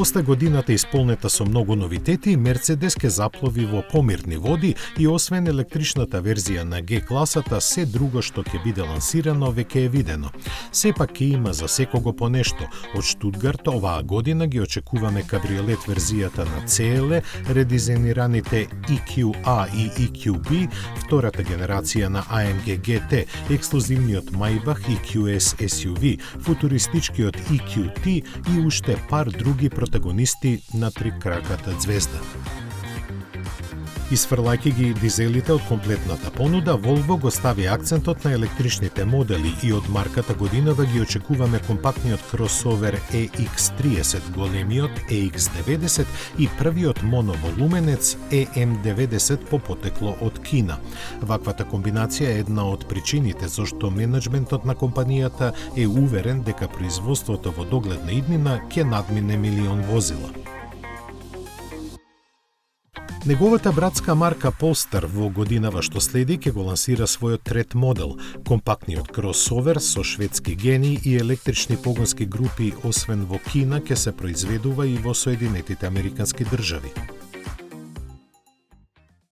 После годината исполнета со многу новитети, Мерцедес ке заплови во помирни води и освен електричната верзија на Г-класата, се друго што ќе биде лансирано веќе е видено. Сепак ќе има за секого по нешто. Од Штутгарт оваа година ги очекуваме кабриолет верзијата на CL, редизајнираните EQ-A и EQ-B, втората генерација на AMG GT, ексклузивниот Maybach EQS SUV, футуристичкиот EQT и уште пар други протагонисти на трикраката ѕвезда. Исфрлајќи ги дизелите од комплетната понуда, Volvo го стави акцентот на електричните модели и од марката годинава ги очекуваме компактниот кросовер EX30, големиот EX90 и првиот моноволуменец EM90 по потекло од Кина. Ваквата комбинација е една од причините зашто менеджментот на компанијата е уверен дека производството во догледна иднина ќе надмине 1 милион возила. Неговата братска марка Polestar во годинава што следи ќе го лансира својот трет модел, компактниот кросовер со шведски гени и електрични погонски групи, освен во Кина ќе се произведува и во Соединетите Американски држави.